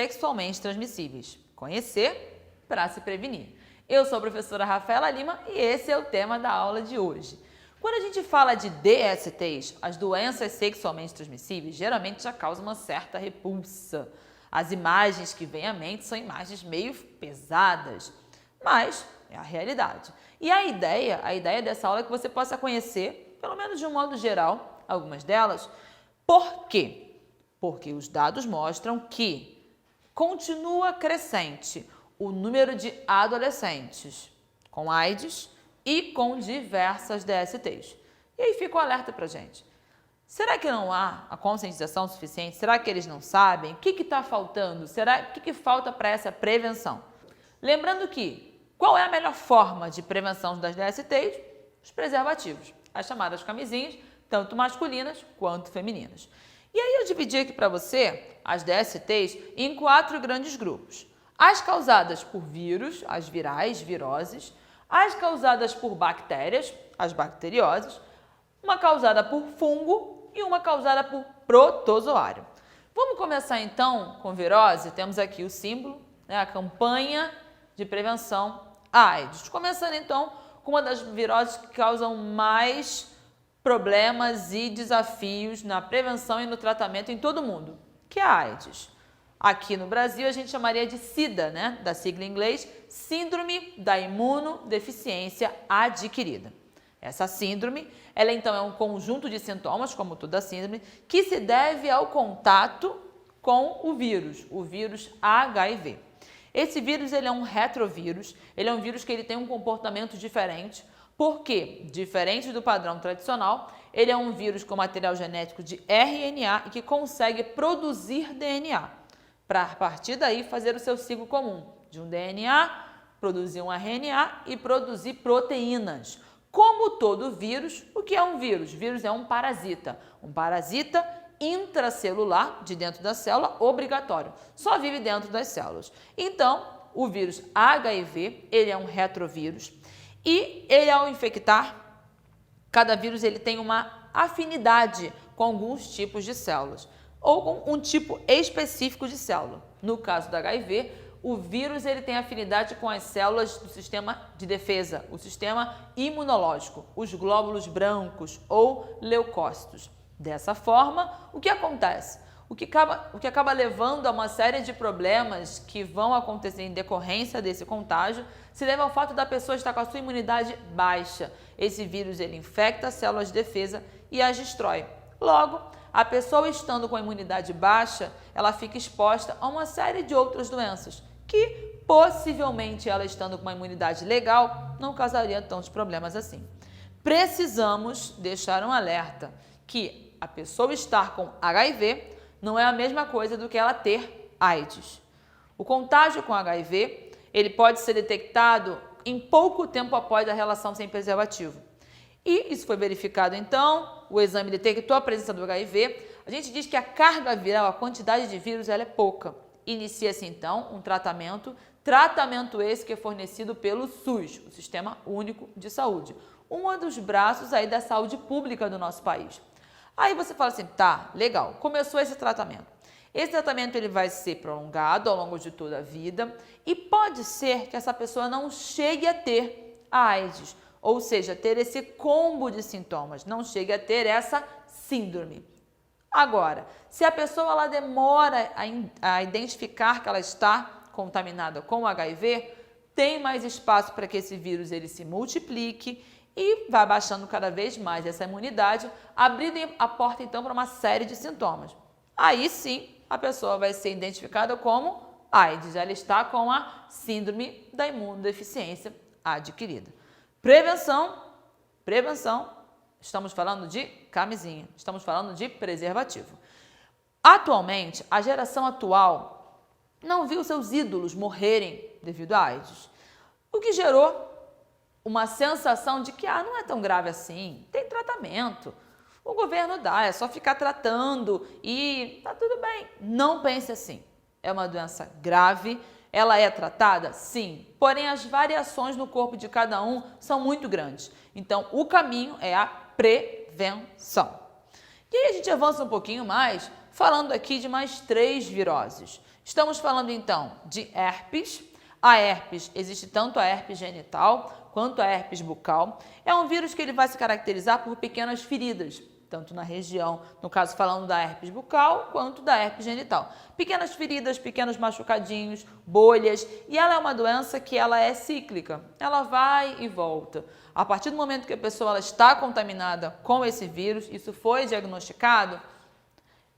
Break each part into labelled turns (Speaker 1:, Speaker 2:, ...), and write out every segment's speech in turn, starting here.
Speaker 1: sexualmente transmissíveis. Conhecer para se prevenir. Eu sou a professora Rafaela Lima e esse é o tema da aula de hoje. Quando a gente fala de DSTs, as doenças sexualmente transmissíveis, geralmente já causam uma certa repulsa. As imagens que vêm à mente são imagens meio pesadas, mas é a realidade. E a ideia dessa aula é que você possa conhecer, pelo menos de um modo geral, algumas delas. Por quê? Porque os dados mostram que continua crescente o número de adolescentes com AIDS e com diversas DSTs. E aí fica o alerta pra gente. Será que não há a conscientização suficiente? Será que eles não sabem? O que está faltando? O que falta para essa prevenção? Lembrando que, qual é a melhor forma de prevenção das DSTs? Os preservativos, as chamadas camisinhas, tanto masculinas quanto femininas. E aí eu dividi aqui para você as DSTs em 4 grandes grupos. As causadas por vírus, as virais, viroses, as causadas por bactérias, as bacterioses, uma causada por fungo e uma causada por protozoário. Vamos começar então com virose. Temos aqui o símbolo, a campanha de prevenção à AIDS. Começando então com uma das viroses que causam mais problemas e desafios na prevenção e no tratamento em todo o mundo, que é a AIDS. Aqui no Brasil a gente chamaria de SIDA, da sigla em inglês, Síndrome da Imunodeficiência Adquirida. Essa síndrome, ela então é um conjunto de sintomas, como toda síndrome, que se deve ao contato com o vírus HIV. Esse vírus ele é um retrovírus, ele é um vírus que ele tem um comportamento diferente, porque, diferente do padrão tradicional, ele é um vírus com material genético de RNA e que consegue produzir DNA, para a partir daí fazer o seu ciclo comum, de um DNA, produzir um RNA e produzir proteínas. Como todo vírus, o que é um vírus? Vírus é um parasita intracelular, de dentro da célula, obrigatório. Só vive dentro das células. Então, o vírus HIV, ele é um retrovírus e ele, ao infectar, cada vírus ele tem uma afinidade com alguns tipos de células ou com um tipo específico de célula. No caso do HIV, o vírus ele tem afinidade com as células do sistema de defesa, o sistema imunológico, os glóbulos brancos ou leucócitos. Dessa forma, o que acontece? O que acaba levando a uma série de problemas que vão acontecer em decorrência desse contágio se deve ao fato da pessoa estar com a sua imunidade baixa. Esse vírus ele infecta as células de defesa e as destrói. Logo, a pessoa estando com a imunidade baixa, ela fica exposta a uma série de outras doenças que possivelmente ela estando com uma imunidade legal não causaria tantos problemas assim. Precisamos deixar um alerta que a pessoa estar com HIV não é a mesma coisa do que ela ter AIDS. O contágio com HIV, ele pode ser detectado em pouco tempo após a relação sem preservativo. E isso foi verificado então, o exame detectou a presença do HIV. A gente diz que a carga viral, a quantidade de vírus, ela é pouca. Inicia-se então um tratamento esse que é fornecido pelo SUS, o Sistema Único de Saúde, um dos braços aí da saúde pública do nosso país. Aí você fala assim, tá, legal, começou esse tratamento. Esse tratamento ele vai ser prolongado ao longo de toda a vida e pode ser que essa pessoa não chegue a ter a AIDS, ou seja, ter esse combo de sintomas, não chegue a ter essa síndrome. Agora, se a pessoa ela demora a identificar que ela está contaminada com o HIV, tem mais espaço para que esse vírus ele se multiplique e vai baixando cada vez mais essa imunidade, abrindo a porta então para uma série de sintomas. Aí sim, a pessoa vai ser identificada como AIDS, ela está com a síndrome da imunodeficiência adquirida. Prevenção, estamos falando de camisinha, estamos falando de preservativo. Atualmente, a geração atual não viu seus ídolos morrerem devido à AIDS, o que gerou uma sensação de que não é tão grave assim, tem tratamento, o governo dá, é só ficar tratando e tá tudo bem. Não pense assim, é uma doença grave, ela é tratada? Sim, porém as variações no corpo de cada um são muito grandes, então o caminho é a prevenção. E aí a gente avança um pouquinho mais, falando aqui de mais 3 viroses. Estamos falando então de herpes. A herpes, existe tanto a herpes genital quanto a herpes bucal. É um vírus que ele vai se caracterizar por pequenas feridas, tanto na região, no caso falando da herpes bucal, quanto da herpes genital. Pequenas feridas, pequenos machucadinhos, bolhas, e ela é uma doença que ela é cíclica, ela vai e volta. A partir do momento que a pessoa ela está contaminada com esse vírus, isso foi diagnosticado,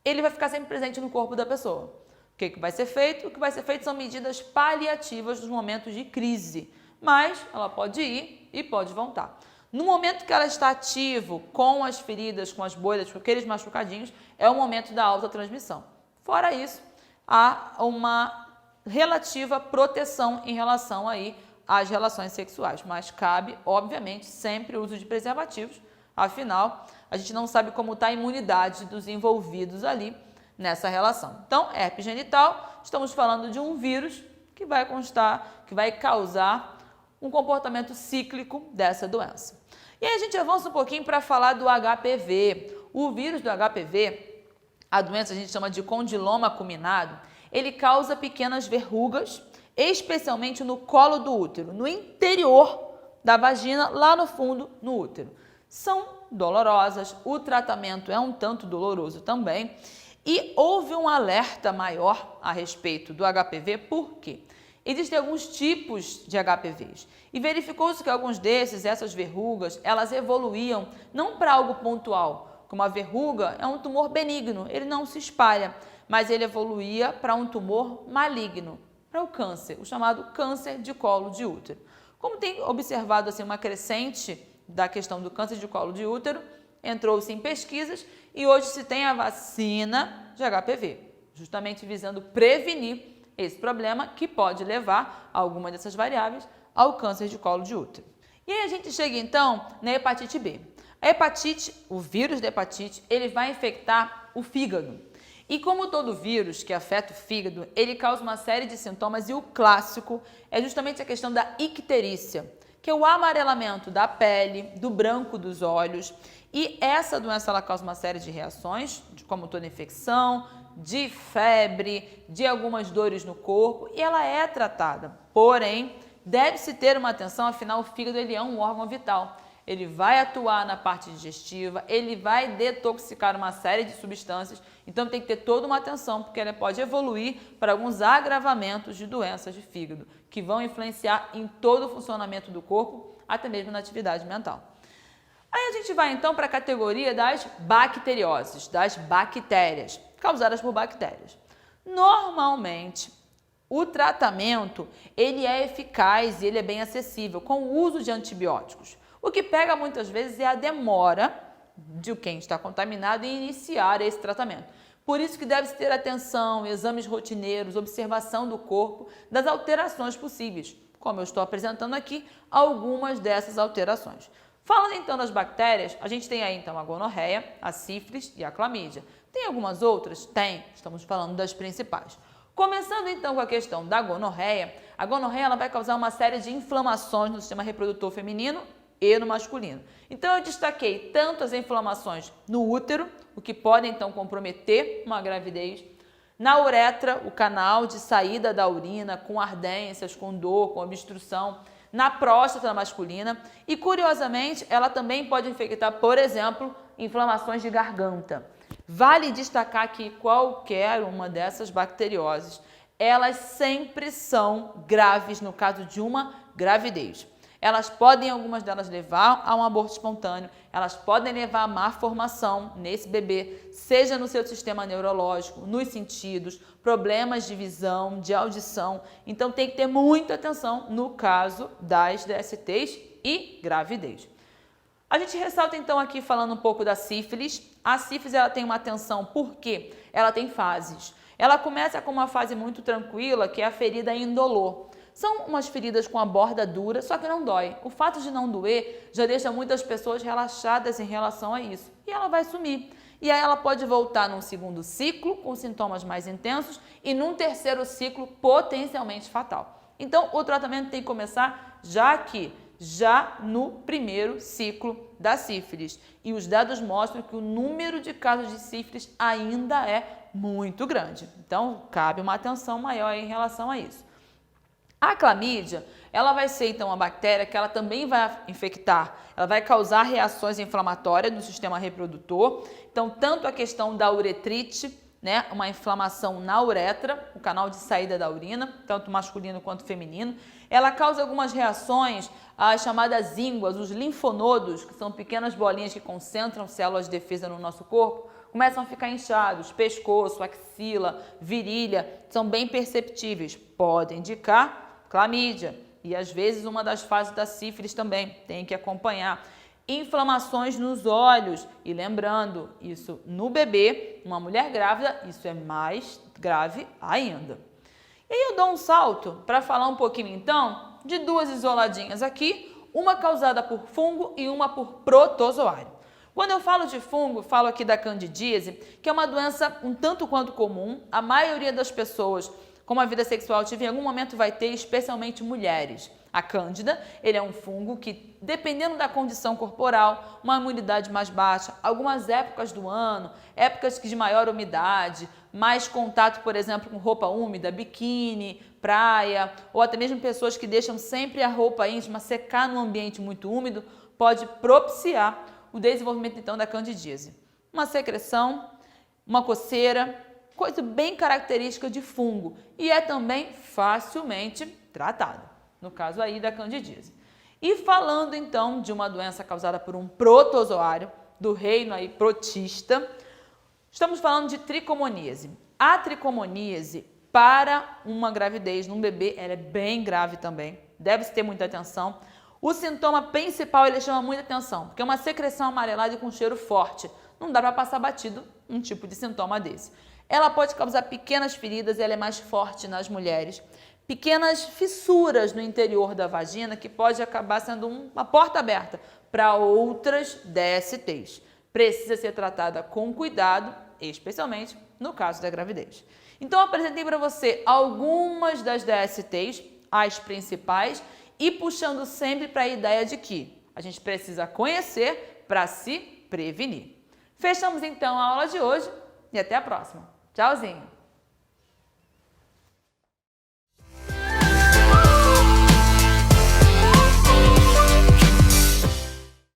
Speaker 1: ele vai ficar sempre presente no corpo da pessoa. O que vai ser feito? O que vai ser feito são medidas paliativas nos momentos de crise, mas ela pode ir e pode voltar. No momento que ela está ativo, com as feridas, com as bolhas, com aqueles machucadinhos, é o momento da alta transmissão. Fora isso, há uma relativa proteção em relação aí às relações sexuais, mas cabe, obviamente, sempre o uso de preservativos, afinal, a gente não sabe como está a imunidade dos envolvidos ali nessa relação. Então, herpes genital, estamos falando de um vírus que vai causar um comportamento cíclico dessa doença. E aí a gente avança um pouquinho para falar do HPV. O vírus do HPV, a doença a gente chama de condiloma acuminado, ele causa pequenas verrugas, especialmente no colo do útero, no interior da vagina, lá no fundo, no útero. São dolorosas, o tratamento é um tanto doloroso também, e houve um alerta maior a respeito do HPV, por quê? Existem alguns tipos de HPVs e verificou-se que alguns desses, essas verrugas, elas evoluíam não para algo pontual, como a verruga é um tumor benigno, ele não se espalha, mas ele evoluía para um tumor maligno, para o câncer, o chamado câncer de colo de útero. Como tem observado assim, uma crescente da questão do câncer de colo de útero, entrou-se em pesquisas e hoje se tem a vacina de HPV, justamente visando prevenir esse problema que pode levar a alguma dessas variáveis ao câncer de colo de útero. E aí a gente chega então na hepatite B. A hepatite, o vírus da hepatite, ele vai infectar o fígado. E como todo vírus que afeta o fígado, ele causa uma série de sintomas e o clássico é justamente a questão da icterícia, que é o amarelamento da pele, do branco dos olhos. E essa doença ela causa uma série de reações, como toda infecção, de febre, de algumas dores no corpo, e ela é tratada. Porém, deve-se ter uma atenção, afinal o fígado ele é um órgão vital. Ele vai atuar na parte digestiva, ele vai detoxicar uma série de substâncias, então tem que ter toda uma atenção, porque ele pode evoluir para alguns agravamentos de doenças de fígado, que vão influenciar em todo o funcionamento do corpo, até mesmo na atividade mental. Aí a gente vai então para a categoria das bacterioses, das bactérias, causadas por bactérias. Normalmente, o tratamento ele é eficaz e ele é bem acessível com o uso de antibióticos. O que pega muitas vezes é a demora de quem está contaminado em iniciar esse tratamento. Por isso que deve-se ter atenção, exames rotineiros, observação do corpo, das alterações possíveis. Como eu estou apresentando aqui, algumas dessas alterações. Falando então das bactérias, a gente tem aí então a gonorreia, a sífilis e a clamídia. Tem algumas outras? Tem, estamos falando das principais. Começando então com a questão da gonorreia, a gonorreia ela vai causar uma série de inflamações no sistema reprodutor feminino e no masculino. Então eu destaquei tanto as inflamações no útero, o que pode então comprometer uma gravidez, na uretra, o canal de saída da urina, com ardências, com dor, com obstrução, na próstata masculina e, curiosamente, ela também pode infectar, por exemplo, inflamações de garganta. Vale destacar que qualquer uma dessas bacterioses, elas sempre são graves no caso de uma gravidez. Elas podem, algumas delas, levar a um aborto espontâneo, elas podem levar a má formação nesse bebê, seja no seu sistema neurológico, nos sentidos, problemas de visão, de audição. Então tem que ter muita atenção no caso das DSTs e gravidez. A gente ressalta então aqui falando um pouco da sífilis. A sífilis ela tem uma atenção porque ela tem fases. Ela começa com uma fase muito tranquila, que é a ferida indolor. São umas feridas com a borda dura, só que não dói. O fato de não doer já deixa muitas pessoas relaxadas em relação a isso. E ela vai sumir. E aí ela pode voltar num segundo ciclo, com sintomas mais intensos, e num terceiro ciclo, potencialmente fatal. Então, o tratamento tem que começar já no primeiro ciclo da sífilis. E os dados mostram que o número de casos de sífilis ainda é muito grande. Então, cabe uma atenção maior em relação a isso. A clamídia, ela vai ser então uma bactéria que ela também vai infectar, ela vai causar reações inflamatórias no sistema reprodutor. Então, tanto a questão da uretrite, né, uma inflamação na uretra, o canal de saída da urina, tanto masculino quanto feminino. Ela causa algumas reações, as chamadas ínguas, os linfonodos, que são pequenas bolinhas que concentram células de defesa no nosso corpo, começam a ficar inchados, pescoço, axila, virilha, são bem perceptíveis, podem indicar clamídia e às vezes uma das fases da sífilis também, tem que acompanhar. Inflamações nos olhos e lembrando, isso no bebê, uma mulher grávida, isso é mais grave ainda. E aí eu dou um salto para falar um pouquinho então de duas isoladinhas aqui, uma causada por fungo e uma por protozoário. Quando eu falo de fungo, falo aqui da candidíase, que é uma doença um tanto quanto comum, a maioria das pessoas com uma vida sexual ativa em algum momento vai ter, especialmente mulheres. A cândida, ele é um fungo que, dependendo da condição corporal, uma imunidade mais baixa, algumas épocas do ano, épocas de maior umidade, mais contato, por exemplo, com roupa úmida, biquíni, praia, ou até mesmo pessoas que deixam sempre a roupa íntima secar num ambiente muito úmido, pode propiciar o desenvolvimento, então, da candidíase. Uma secreção, uma coceira, coisa bem característica de fungo e é também facilmente tratada. No caso aí da candidíase. E falando então de uma doença causada por um protozoário, do reino aí protista, estamos falando de tricomoníase. A tricomoníase, para uma gravidez num bebê, ela é bem grave também, deve-se ter muita atenção. O sintoma principal, ele chama muita atenção, porque é uma secreção amarelada e com cheiro forte. Não dá para passar batido um tipo de sintoma desse. Ela pode causar pequenas feridas, ela é mais forte nas mulheres. Pequenas fissuras no interior da vagina que pode acabar sendo uma porta aberta para outras DSTs. Precisa ser tratada com cuidado, especialmente no caso da gravidez. Então, apresentei para você algumas das DSTs, as principais, e puxando sempre para a ideia de que a gente precisa conhecer para se prevenir. Fechamos então a aula de hoje e até a próxima. Tchauzinho!